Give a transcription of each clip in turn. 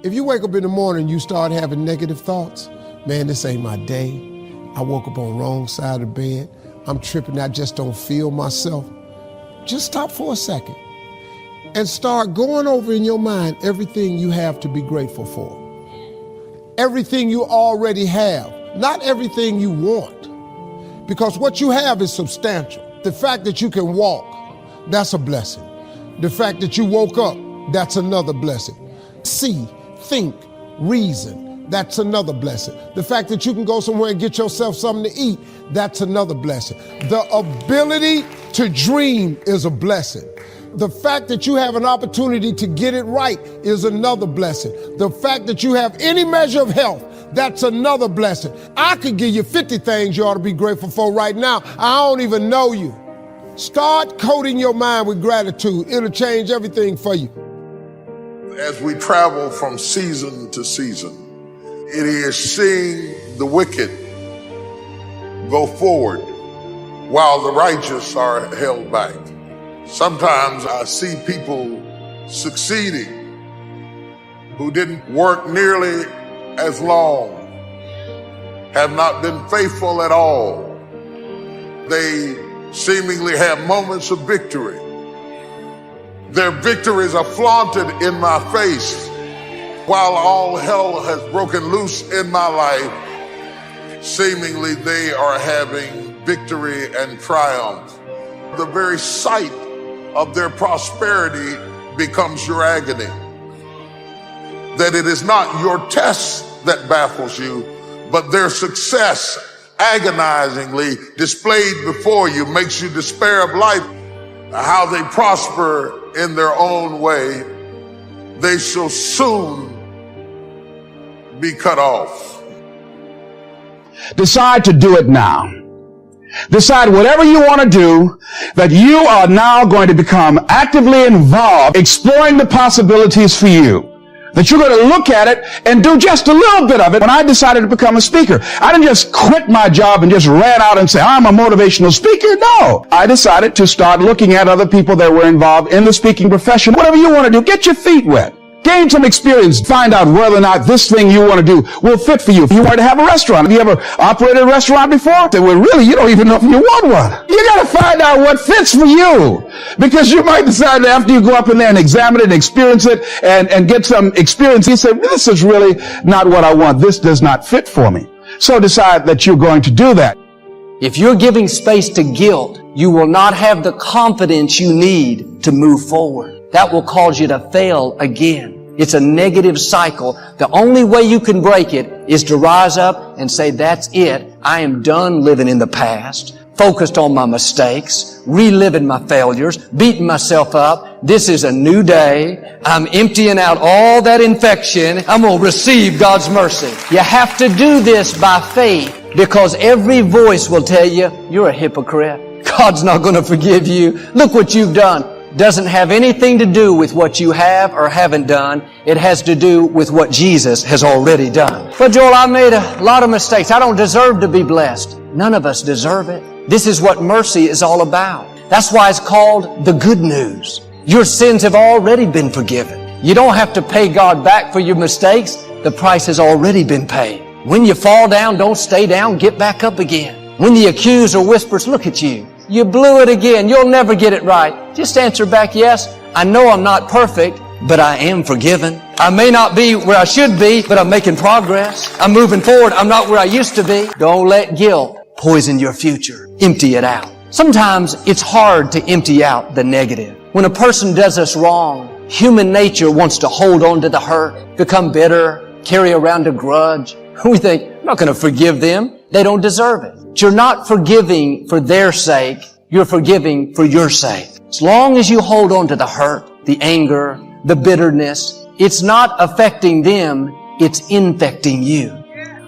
If you wake up in the morning and you start having negative thoughts, man, this ain't my day. I woke up on the wrong side of the bed. I'm tripping. I just don't feel myself. Just stop for a second and start going over in your mind everything you have to be grateful for. Everything you already have, not everything you want. Because what you have is substantial. The fact that you can walk, that's a blessing. The fact that you woke up, that's another blessing. See, think, reason, that's another blessing. The fact that you can go somewhere and get yourself something to eat, that's another blessing. The ability to dream is a blessing. The fact that you have an opportunity to get it right is another blessing. The fact that you have any measure of health, that's another blessing. I could give you 50 things you ought to be grateful for right now. I don't even know you. Start coating your mind with gratitude. It'll change everything for you. As we travel from season to season, it is seeing the wicked go forward while the righteous are held back. Sometimes I see people succeeding who didn't work nearly as long, have not been faithful at all. They seemingly have moments of victory. Their victories are flaunted in my face while all hell has broken loose in my life. Seemingly they are having victory and triumph. The very sight of their prosperity becomes your agony. That it is not your test that baffles you, but their success agonizingly displayed before you makes you despair of life. How they prosper in their own way, they shall soon be cut off. Decide to do it now. Decide whatever you want to do, that you are now going to become actively involved, exploring the possibilities for you. That you're going to look at it and do just a little bit of it. When I decided to become a speaker, I didn't just quit my job and just ran out and say, I'm a motivational speaker. No. I decided to start looking at other people that were involved in the speaking profession. Whatever you want to do, get your feet wet. Gain some experience. Find out whether or not this thing you want to do will fit for you. If you want to have a restaurant, have you ever operated a restaurant before? Well, really, you don't even know if you want one. You got to find out what fits for you. Because you might decide that after you go up in there and examine it and experience it and get some experience, you say, this is really not what I want. This does not fit for me. So decide that you're going to do that. If you're giving space to guilt, you will not have the confidence you need to move forward. That will cause you to fail again. It's a negative cycle. The only way you can break it is to rise up and say, that's it. I am done living in the past, focused on my mistakes, reliving my failures, beating myself up. This is a new day. I'm emptying out all that infection. I'm going to receive God's mercy. You have to do this by faith, because every voice will tell you, you're a hypocrite. God's not going to forgive you. Look what you've done. Doesn't have anything to do with what you have or haven't done. It has to do with what Jesus has already done. But Joel, I made a lot of mistakes. I don't deserve to be blessed. None of us deserve it. This is what mercy is all about. That's why it's called the good news. Your sins have already been forgiven. You don't have to pay God back for your mistakes. The price has already been paid. When you fall down, don't stay down. Get back up again. When the accuser whispers, look at you. You blew it again. You'll never get it right. Just answer back, yes, I know I'm not perfect, but I am forgiven. I may not be where I should be, but I'm making progress. I'm moving forward. I'm not where I used to be. Don't let guilt poison your future. Empty it out. Sometimes it's hard to empty out the negative. When a person does us wrong, human nature wants to hold on to the hurt, become bitter, carry around a grudge. We think, I'm not going to forgive them. They don't deserve it. But you're not forgiving for their sake. You're forgiving for your sake. As long as you hold on to the hurt, the anger, the bitterness, it's not affecting them. It's infecting you.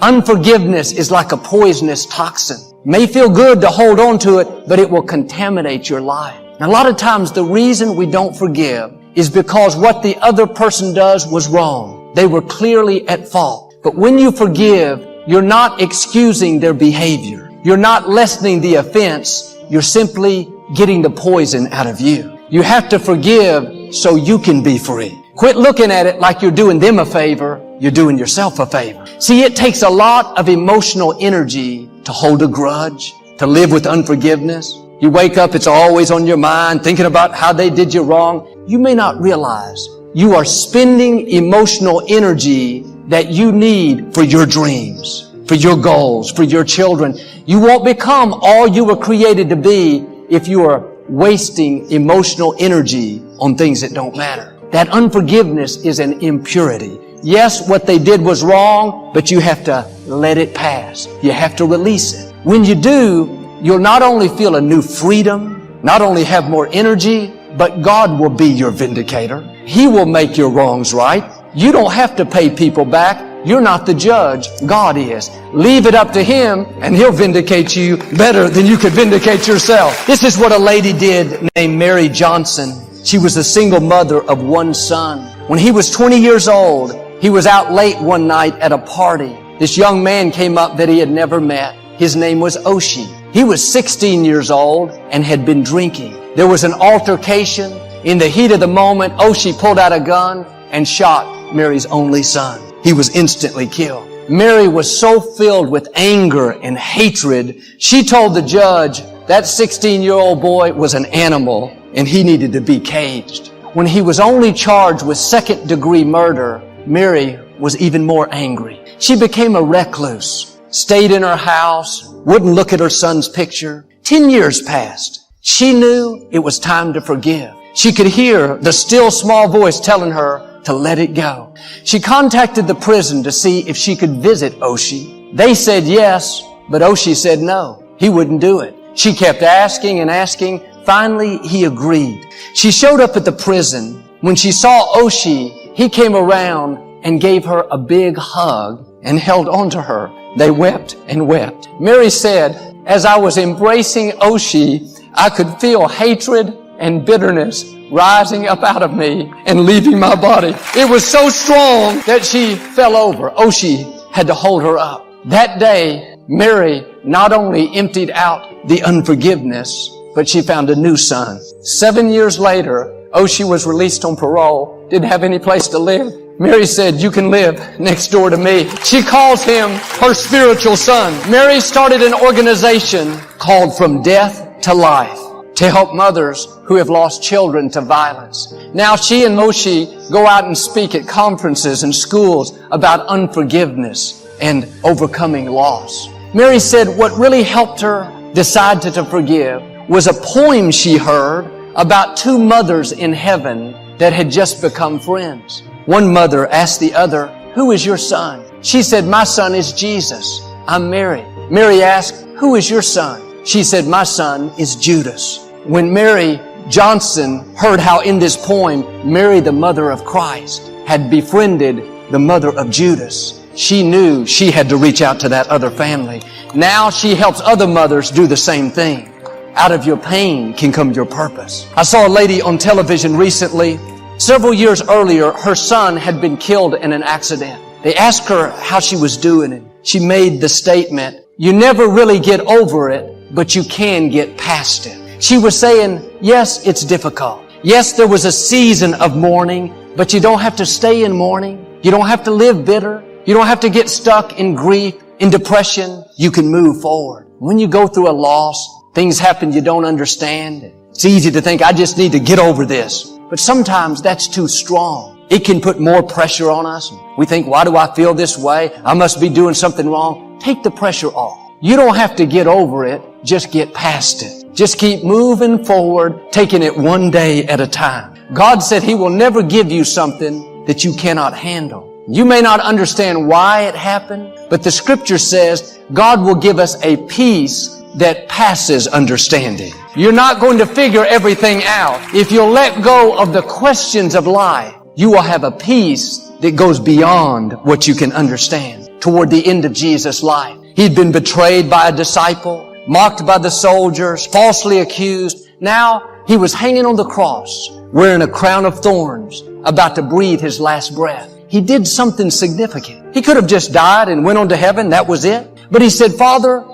Unforgiveness is like a poisonous toxin. It may feel good to hold on to it, but it will contaminate your life. Now, a lot of times the reason we don't forgive is because what the other person does was wrong. They were clearly at fault. But when you forgive, you're not excusing their behavior. You're not lessening the offense. You're simply getting the poison out of you. You have to forgive so you can be free. Quit looking at it like you're doing them a favor. You're doing yourself a favor. See, it takes a lot of emotional energy to hold a grudge, to live with unforgiveness. You wake up, it's always on your mind, thinking about how they did you wrong. You may not realize you are spending emotional energy that you need for your dreams, for your goals, for your children. You won't become all you were created to be if you are wasting emotional energy on things that don't matter. That unforgiveness is an impurity. Yes, what they did was wrong, but you have to let it pass. You have to release it. When you do, you'll not only feel a new freedom, not only have more energy, but God will be your vindicator. He will make your wrongs right. You don't have to pay people back. You're not the judge. God is. Leave it up to Him, and He'll vindicate you better than you could vindicate yourself. This is what a lady did named Mary Johnson. She was a single mother of one son. When he was 20 years old, he was out late one night at a party. This young man came up that he had never met. His name was Oshi. He was 16 years old and had been drinking. There was an altercation. In the heat of the moment, Oshi pulled out a gun and shot Mary's only son. He was instantly killed. Mary was so filled with anger and hatred, she told the judge that 16-year-old boy was an animal and he needed to be caged. When he was only charged with second-degree murder, Mary was even more angry. She became a recluse, stayed in her house, wouldn't look at her son's picture. 10 years passed. She knew it was time to forgive. She could hear the still small voice telling her to let it go. She contacted the prison to see if she could visit Oshi. They said yes, but Oshi said no. He wouldn't do it. She kept asking and asking. Finally, he agreed. She showed up at the prison. When she saw Oshi, he came around and gave her a big hug and held onto her. They wept and wept. Mary said, as I was embracing Oshi, I could feel hatred and bitterness rising up out of me and leaving my body. It was so strong that she fell over. Oshi had to hold her up. That day, Mary not only emptied out the unforgiveness, but she found a new son. 7 years later, Oshi was released on parole, didn't have any place to live. Mary said, you can live next door to me. She calls him her spiritual son. Mary started an organization called From Death to Life to help mothers who have lost children to violence. Now she and Oshi go out and speak at conferences and schools about unforgiveness and overcoming loss. Mary said what really helped her decide to forgive was a poem she heard about two mothers in heaven that had just become friends. One mother asked the other, who is your son? She said, my son is Jesus. I'm Mary. Mary asked, who is your son? She said, my son is Judas. When Mary Johnson heard how in this poem, Mary, the mother of Christ, had befriended the mother of Judas, she knew she had to reach out to that other family. Now she helps other mothers do the same thing. Out of your pain can come your purpose. I saw a lady on television recently. Several years earlier, her son had been killed in an accident. They asked her how she was doing, and she made the statement, you never really get over it, but you can get past it. She was saying, yes, it's difficult. Yes, there was a season of mourning, but you don't have to stay in mourning. You don't have to live bitter. You don't have to get stuck in grief, in depression. You can move forward. When you go through a loss, things happen you don't understand. It's easy to think, I just need to get over this. But sometimes that's too strong. It can put more pressure on us. We think, why do I feel this way? I must be doing something wrong. Take the pressure off. You don't have to get over it. Just get past it. Just keep moving forward, taking it one day at a time. God said He will never give you something that you cannot handle. You may not understand why it happened, but the Scripture says God will give us a peace that passes understanding. You're not going to figure everything out. If you'll let go of the questions of life, you will have a peace that goes beyond what you can understand. Toward the end of Jesus' life, He'd been betrayed by a disciple, mocked by the soldiers, falsely accused. Now He was hanging on the cross, wearing a crown of thorns, about to breathe His last breath. He did something significant. He could have just died and went on to heaven. That was it. But He said, Father,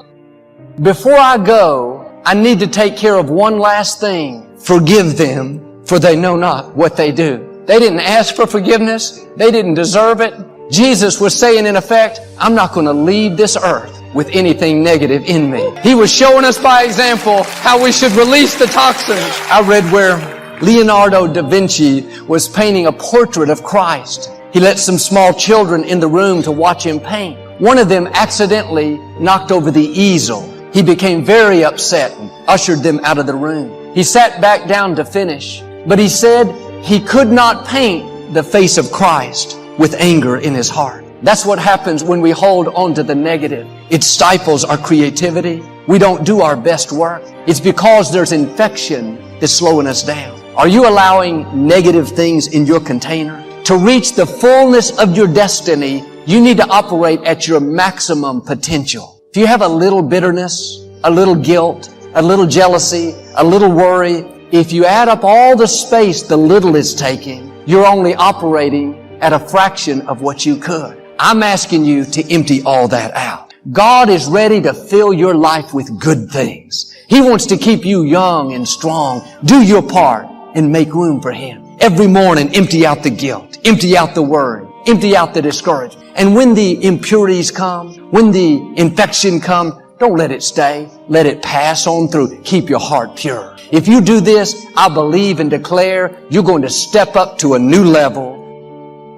before I go, I need to take care of one last thing. Forgive them, for they know not what they do. They didn't ask for forgiveness. They didn't deserve it. Jesus was saying, in effect, I'm not going to leave this earth with anything negative in me. He was showing us by example how we should release the toxins. I read where Leonardo da Vinci was painting a portrait of Christ. He let some small children in the room to watch him paint. One of them accidentally knocked over the easel. He became very upset and ushered them out of the room. He sat back down to finish, but he said he could not paint the face of Christ with anger in his heart. That's what happens when we hold on to the negative. It stifles our creativity. We don't do our best work. It's because there's infection that's slowing us down. Are you allowing negative things in your container? To reach the fullness of your destiny, you need to operate at your maximum potential. If you have a little bitterness, a little guilt, a little jealousy, a little worry, if you add up all the space the little is taking, you're only operating at a fraction of what you could. I'm asking you to empty all that out. God is ready to fill your life with good things. He wants to keep you young and strong. Do your part and make room for Him. Every morning, empty out the guilt, empty out the worry, empty out the discouragement. And when the impurities come, when the infection comes, don't let it stay. Let it pass on through. Keep your heart pure. If you do this, I believe and declare you're going to step up to a new level